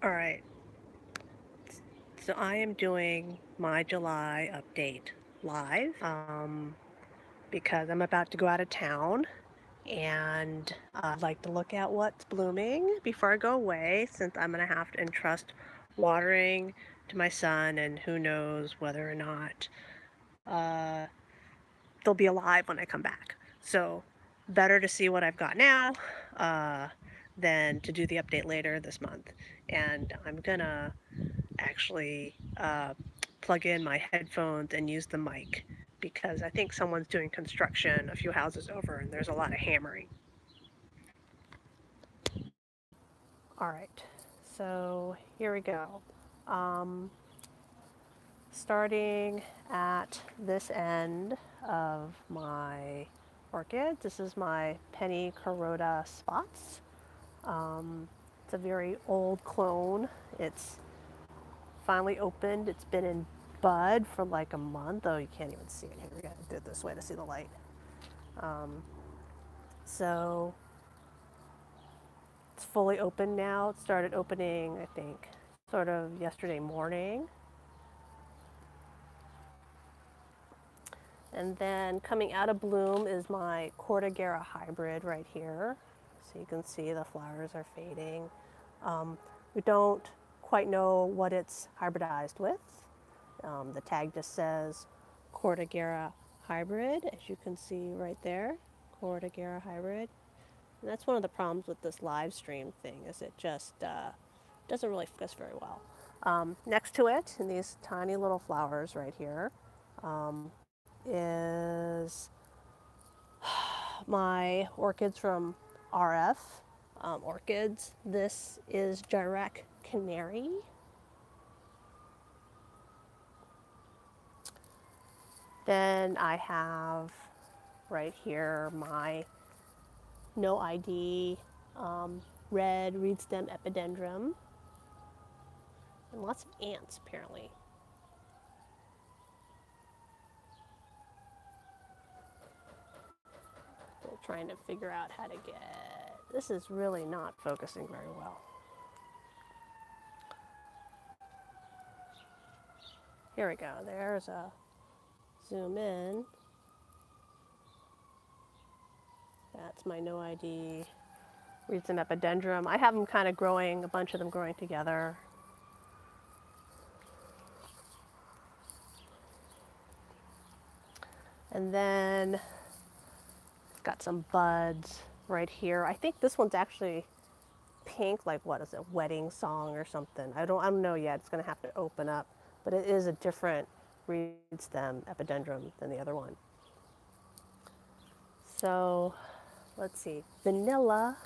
All right, so I am doing my July update live because I'm about to go out of town and I'd like to look at what's blooming before I go away since I'm going to have to entrust watering to my son and who knows whether or not uh, they'll be alive when I come back. So better to see what I've got now uh, than to do the update later this month. And I'm gonna actually plug in my headphones and use the mic because I think someone's doing construction a few houses over and there's a lot of hammering. All right, so here we go. Um, Starting at this end of my orchid, this is my Penny Carota spots. It's a very old clone. It's finally opened. It's been in bud for like a month. Oh, you can't even see it here. We gotta do it this way to see the light. Um, so it's fully open now. It started opening, I think, sort of yesterday morning. And then coming out of bloom is my Cortagera hybrid right here. So you can see the flowers are fading. We don't quite know what it's hybridized with. The tag just says Cortagera hybrid, as you can see right there, Cortagera hybrid. And that's one of the problems with this live stream thing is it just doesn't really focus very well. Next to it, in these tiny little flowers right here, is my orchids from RF Orchids. This is Direct Canary. Then I have right here my no ID red reed stem epidendrum. And lots of ants apparently. Still trying to figure out how to get, this is really not focusing very well. Here we go, there's a zoom in. That's my no ID reed stem epidendrum. I have them kind of growing, a bunch of them growing together. And then got some buds right here. I think this one's actually pink, like what is it, wedding song or something. I don't know yet. It's gonna have to open up, but it is a different reed stem epidendrum than the other one. So let's see, vanilla.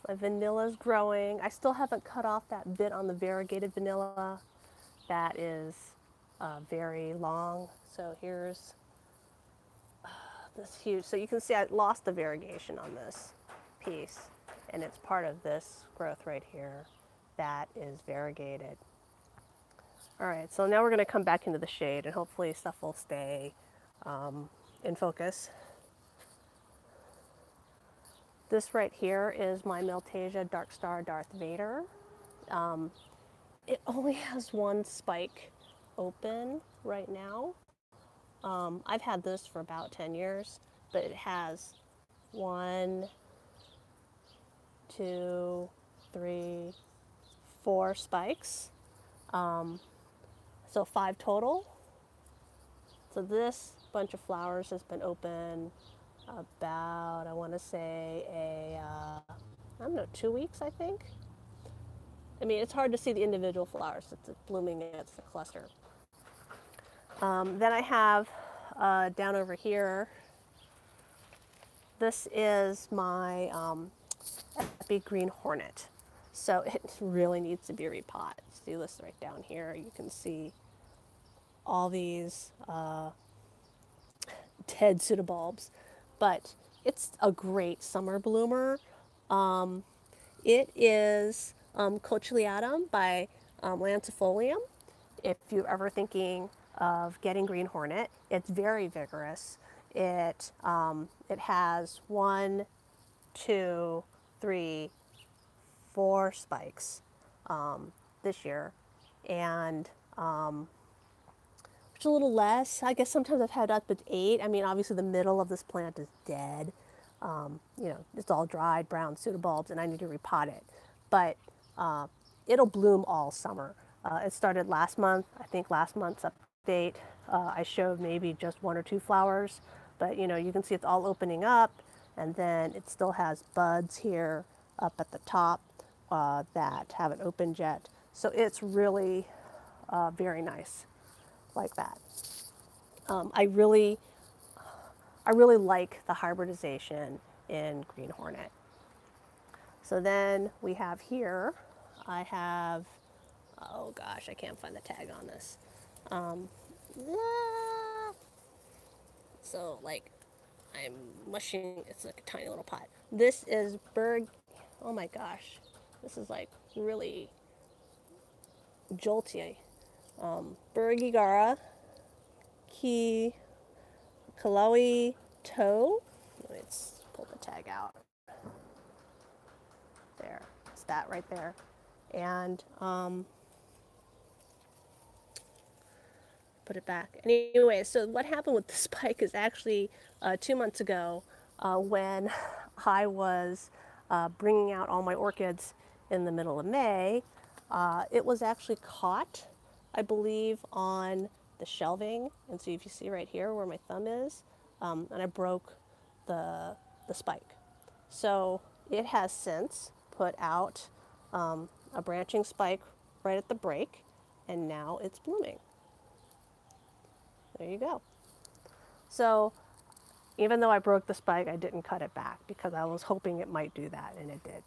My vanilla's growing. I still haven't cut off that bit on the variegated vanilla. That is very long. So here's this huge, so you can see I lost the variegation on this piece and it's part of this growth right here that is variegated. All right, so now we're going to come back into the shade and hopefully stuff will stay in focus. This right here is my Maltasia Dark Star Darth Vader. It only has one spike open right now. I've had this for about 10 years, but it has 1, 2, 3, 4 spikes. So 5 total. So this bunch of flowers has been open about, I want to say, I don't know, 2 weeks, I think. I mean, it's hard to see the individual flowers. It's blooming, it's the cluster. Then I have down over here, this is my Epi Green Hornet. So it really needs to be repotted. See this right down here. You can see all these dead pseudobulbs, but it's a great summer bloomer. It is Cochleatum by Lancifolium. If you're ever thinking of getting Green Hornet, it's very vigorous. It has 1, 2, 3, 4 spikes. this year, and which is a little less. I guess sometimes I've had up to 8. I mean, obviously the middle of this plant is dead. You know, it's all dried brown pseudobulbs, and I need to repot it. But it'll bloom all summer. It started last month. I think last month's update, I showed maybe just 1 or 2 flowers, but you know, you can see it's all opening up, and then it still has buds here up at the top that haven't opened yet. So it's really very nice like that. I really like the hybridization in Green Hornet. So then we have here, I have, oh gosh, I can't find the tag on this. So like, I'm mushing, it's like a tiny little pot. This is oh my gosh, this is like really jolty. Bergigara, Kalawi toe. Let's pull the tag out. There, it's that right there. And put it back. Anyway, so what happened with the spike is actually 2 months ago when I was bringing out all my orchids in the middle of May. It was actually caught, I believe, on the shelving. And so if you see right here where my thumb is, and I broke the spike. So it has since put out a branching spike right at the break, and now it's blooming. There you go. So even though I broke the spike, I didn't cut it back because I was hoping it might do that, and it did.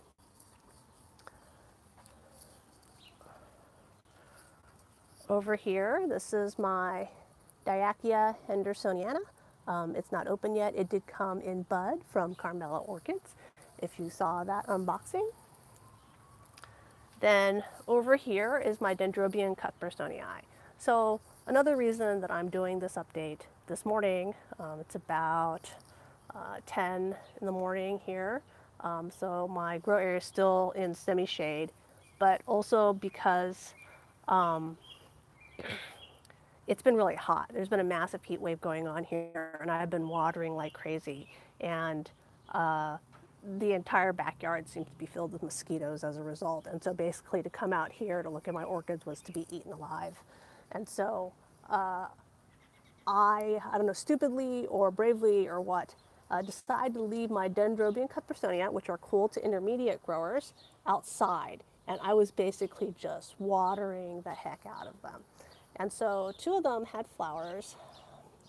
Over here, this is my Diachia hendersoniana. It's not open yet. It did come in bud from Carmela Orchids, if you saw that unboxing. Then over here is my Dendrobium cuthbertsonii. So another reason that I'm doing this update this morning, it's about 10 in the morning here. So my grow area is still in semi-shade, but also because it's been really hot. There's been a massive heat wave going on here, and I've been watering like crazy. And the entire backyard seems to be filled with mosquitoes as a result. And so basically to come out here to look at my orchids was to be eaten alive. And so I don't know, stupidly or bravely or what, decided to leave my Dendrobium cuthbertsonia, which are cool to intermediate growers, outside. And I was basically just watering the heck out of them. And so 2 of them had flowers.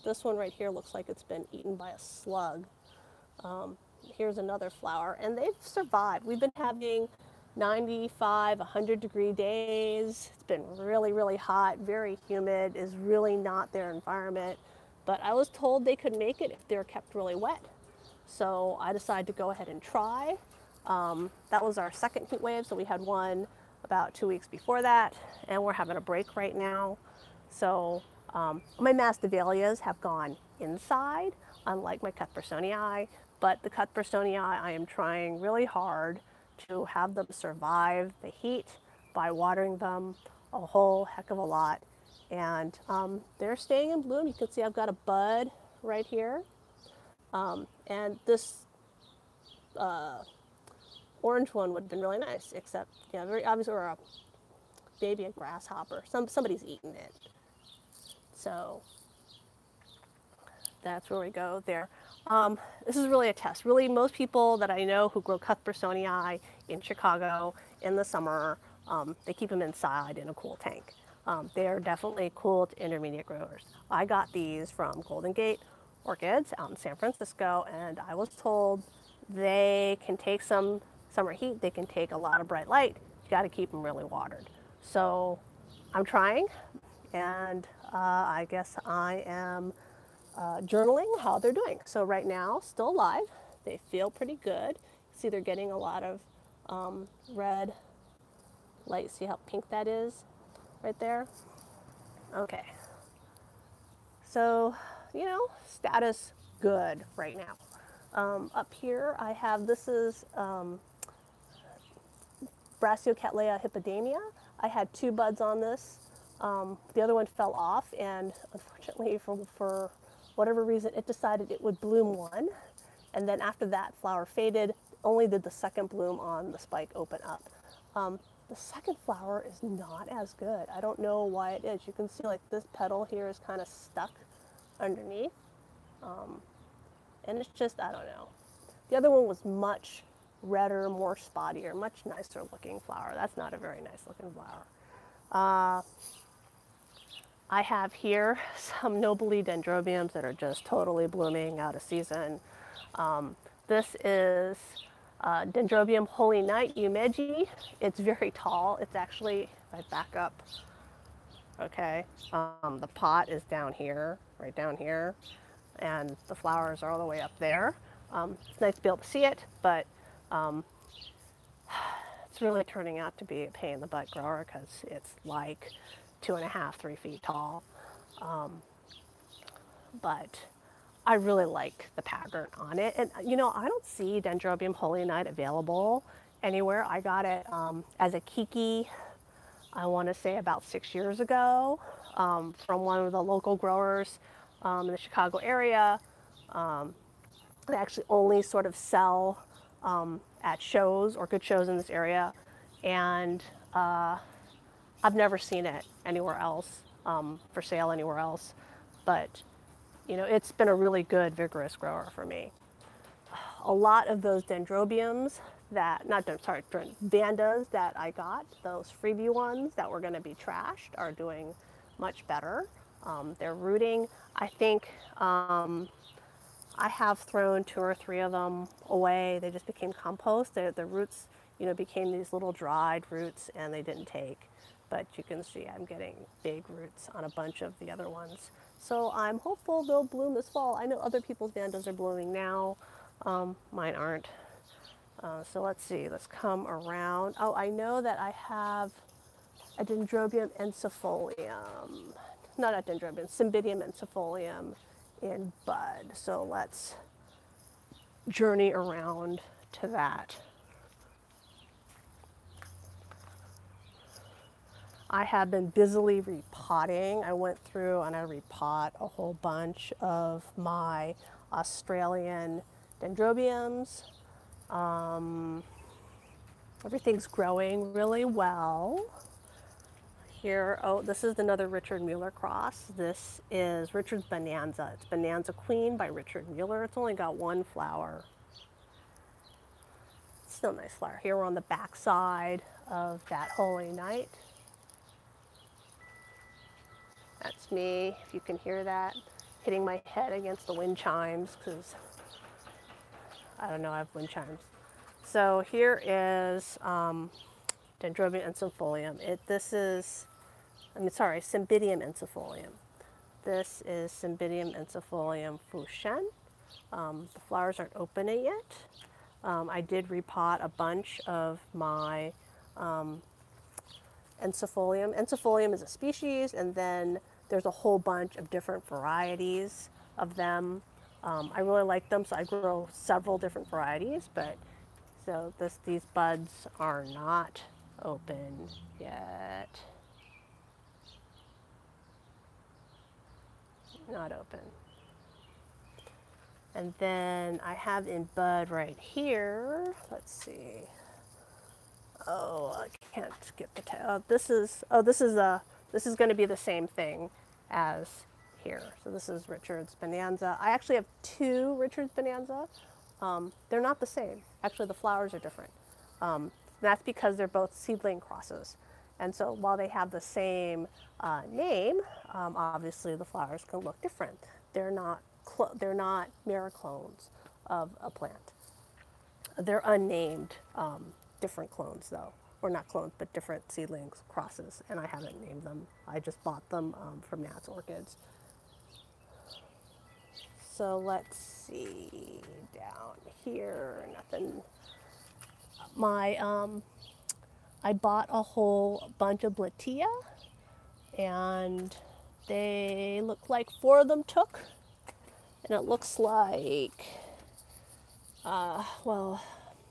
This one right here looks like it's been eaten by a slug. Here's another flower, and they've survived. We've been having 95, 100-degree days. It's been really, really hot, very humid, is really not their environment. But I was told they could make it if they're kept really wet. So I decided to go ahead and try. That was our second heat wave, so we had one about 2 weeks before that, and we're having a break right now. So my masdevallias have gone inside, unlike my cuthbertsonii, but the cuthbertsonii, I am trying really hard to have them survive the heat by watering them a whole heck of a lot. And they're staying in bloom. You can see I've got a bud right here. And this orange one would have been really nice, except, you know, very obviously we're a baby a grasshopper. Somebody's eaten it. So that's where we go there. This is really a test. Really, most people that I know who grow cuthbertsonii in Chicago in the summer, they keep them inside in a cool tank. They're definitely cool to intermediate growers. I got these from Golden Gate Orchids out in San Francisco, and I was told they can take some summer heat, they can take a lot of bright light. You got to keep them really watered. So I'm trying, and I guess I am journaling how they're doing. So right now, still alive. They feel pretty good. See, they're getting a lot of red light. See how pink that is right there? Okay. So, you know, status good right now. Up here I have, this is Brassiocattleya hippodamia. I had 2 buds on this. The other one fell off, and unfortunately, for whatever reason, it decided it would bloom one. And then after that, flower faded. Only did the second bloom on the spike open up. The second flower is not as good. I don't know why it is. You can see like this petal here is kind of stuck underneath. And it's just, I don't know. The other one was much redder, more spottier, much nicer looking flower. That's not a very nice looking flower. I have here some nobly dendrobiums that are just totally blooming out of season. This is Dendrobium Holy Night Yumeji. It's very tall. It's actually, if I back up, okay, the pot is down here, right down here, and the flowers are all the way up there. It's nice to be able to see it, but it's really turning out to be a pain in the butt grower because it's like 2.5, 3 feet tall. But I really like the pattern on it. And you know, I don't see Dendrobium Holy Night available anywhere. I got it as a Kiki, I want to say about 6 years ago, from one of the local growers in the Chicago area. They actually only sort of sell at shows, orchid shows in this area. And I've never seen it anywhere else, for sale anywhere else. But you know, it's been a really good, vigorous grower for me. A lot of those dendrobiums that, vandas that I got, those freebie ones that were going to be trashed, are doing much better. They're rooting. I think I have thrown 2 or 3 of them away. They just became compost. The roots, you know, became these little dried roots, and they didn't take. But you can see I'm getting big roots on a bunch of the other ones. So I'm hopeful they'll bloom this fall. I know other people's vandas are blooming now. Mine aren't. So let's see, let's come around. Oh, I know that I have a Dendrobium encephalium. Not a Dendrobium, Cymbidium encephalium in bud. So let's journey around to that. I have been busily repotting. I went through and I repot a whole bunch of my Australian dendrobiums. Everything's growing really well. Here, oh, this is another Richard Mueller cross. This is Richard's Bonanza. It's Bonanza Queen by Richard Mueller. It's only got 1 flower. Still a nice flower. Here we're on the back side of that Holy Night. That's me, if you can hear that, hitting my head against the wind chimes, because I don't know, I have wind chimes. So here is Dendrobium encephalium. Cymbidium encephalium. This is Cymbidium encephalium Fushen. The flowers aren't open yet. I did repot a bunch of my encephalium. Encephalium is a species, and then there's a whole bunch of different varieties of them. I really like them, so I grow several different varieties, but so these buds are not open yet. Not open. And then I have in bud right here, let's see. Oh, I can't get the this is going to be the same thing as here. So this is Richard's Bonanza. I actually have 2 Richard's Bonanza. They're not the same. Actually, the flowers are different. That's because they're both seedling crosses. And so while they have the same name, obviously the flowers can look different. They're not mirror clones of a plant. They're unnamed different clones, though. Or not clones, but different seedlings, crosses, and I haven't named them. I just bought them from Nat's Orchids. So let's see, down here, nothing. I bought a whole bunch of Blatia, and they look like 4 of them took, and it looks like, well,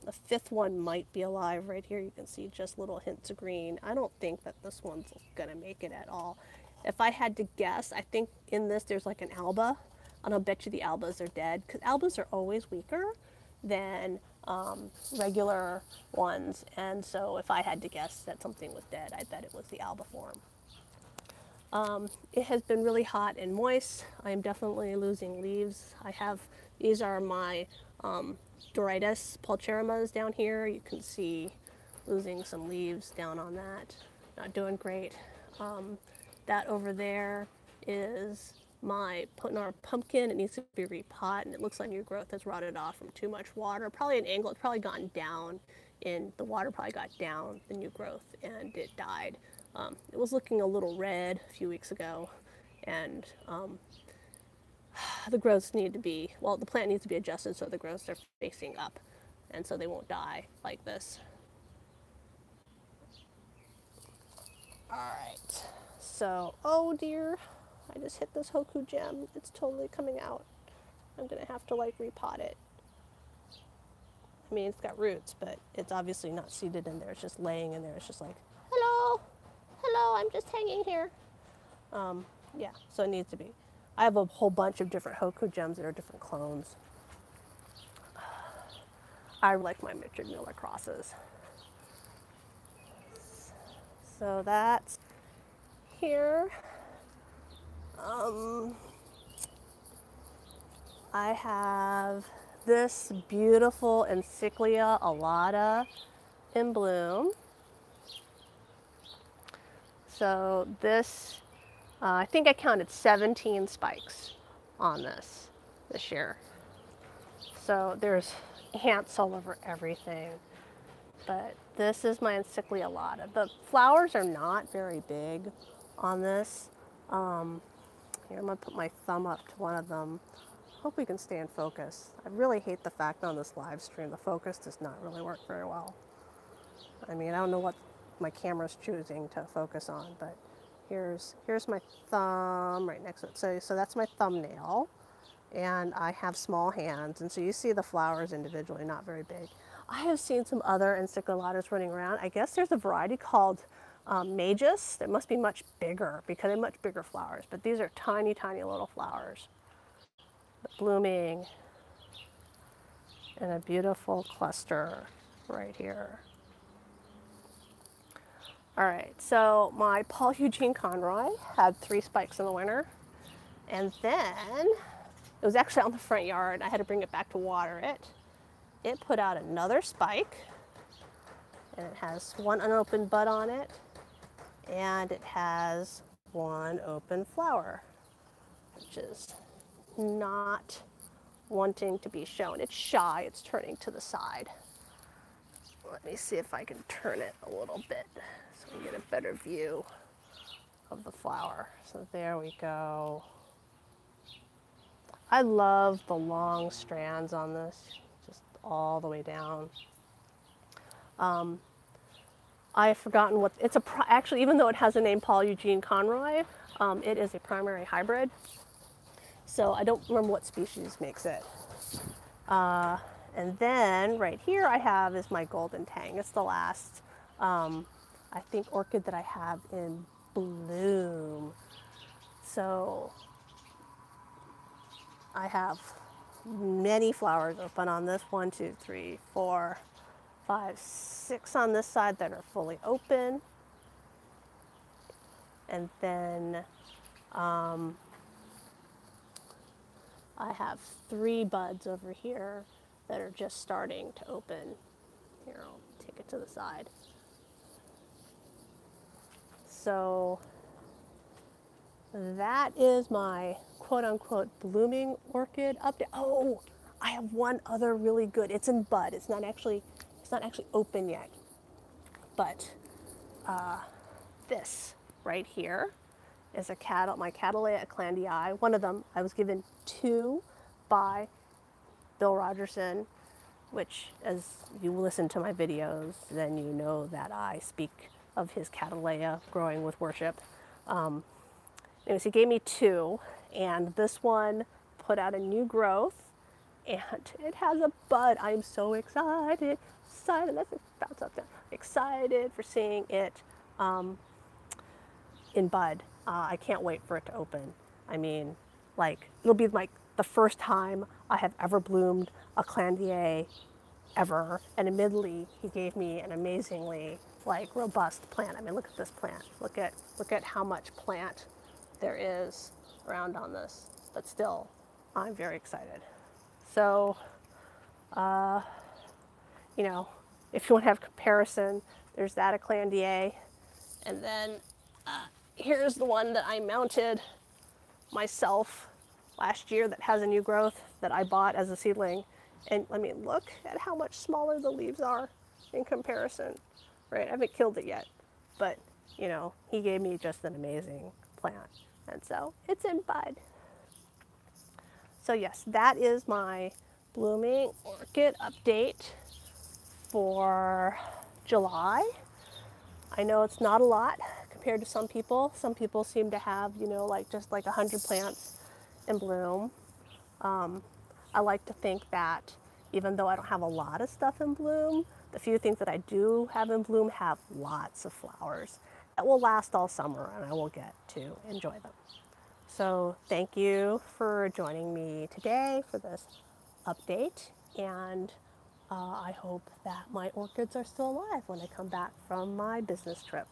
The fifth one might be alive right here. You can see just little hints of green. I don't think that this one's gonna make it at all. If I had to guess, I think in this there's like an alba, and I'll bet you the albas are dead, because albas are always weaker than regular ones. And so if I had to guess that something was dead, I bet it was the alba form. It has been really hot and moist. I am definitely losing leaves. These are my Doritis pulcherimas down here. You can see losing some leaves down on that. Not doing great. That over there is my Potnar pumpkin. It needs to be repot, and it looks like new growth has rotted off from too much water. Probably an angle, it's probably gotten down, and the water probably got down the new growth, and it died. It was looking a little red a few weeks ago, and the growths need to be, well, the plant needs to be adjusted so the growths are facing up, and so they won't die like this. All right, so, oh dear, I just hit this Hoku gem. It's totally coming out. I'm gonna have to like repot it. I mean, it's got roots, but it's obviously not seated in there. It's just laying in there. It's just like, hello, hello, I'm just hanging here. Yeah, so it needs to be. I have a whole bunch of different Hoku gems that are different clones. I like my Richard Miller crosses. So that's here. I have this beautiful Encyclia alata in bloom. So this, I think I counted 17 spikes on this year. So there's ants all over everything. But this is my Encyclia alata. The flowers are not very big on this. Here, I'm gonna put my thumb up to one of them. Hope we can stay in focus. I really hate the fact on this live stream the focus does not really work very well. I mean, I don't know what my camera's choosing to focus on, but here's my thumb right next to it. So that's my thumbnail, and I have small hands, and so you see the flowers individually, not very big. I have seen some other encyculatas running around. I guess there's a variety called Magus that must be much bigger because they have much bigger flowers, but these are tiny, tiny little flowers blooming in a beautiful cluster right here. All right, so my Paul Eugene Conroy had 3 spikes in the winter, and then it was actually on the front yard. I had to bring it back to water it. It put out another spike, and it has 1 unopened bud on it, and it has 1 open flower, which is not wanting to be shown. It's shy, it's turning to the side. Let me see if I can turn it a little bit so we get a better view of the flower. So there we go. I love the long strands on this, just all the way down. I have forgotten what, it's actually, even though it has a name Paul Eugene Conroy, it is a primary hybrid. So I don't remember what species makes it. And then right here I have is my Golden Tang. It's the last, I think, orchid that I have in bloom. So I have many flowers open on this. 1, 2, 3, 4, 5, 6 on this side that are fully open. And then I have 3 buds over here that are just starting to open. Here, I'll take it to the side. So that is my quote-unquote blooming orchid update. Oh, I have one other really good. It's in bud. It's not actually open yet. But this right here is my Cattleya eclandii. One of them, I was given 2 by Bill Rogerson, which, as you listen to my videos, then you know that I speak of his Cattleya growing with worship. Anyways, he gave me 2, and this one put out a new growth, and it has a bud. I'm so excited. excited. Let's bounce up there. Excited for seeing it in bud. I can't wait for it to open. I mean, like, it'll be like the first time I have ever bloomed a clandier ever. And admittedly, he gave me an amazingly like robust plant. I mean, look at this plant. Look at how much plant there is around on this. But still, I'm very excited. So, you know, if you want to have comparison, there's that eclandier. And then here's the one that I mounted myself last year that has a new growth that I bought as a seedling. And I mean, look at how much smaller the leaves are in comparison, right? I haven't killed it yet, but you know, he gave me just an amazing plant. And so it's in bud. So yes, that is my blooming orchid update for July. I know it's not a lot compared to some people. Some people seem to have, you know, like just like 100 plants in bloom. I like to think that even though I don't have a lot of stuff in bloom, the few things that I do have in bloom have lots of flowers that will last all summer and I will get to enjoy them. So thank you for joining me today for this update, and I hope that my orchids are still alive when I come back from my business trip.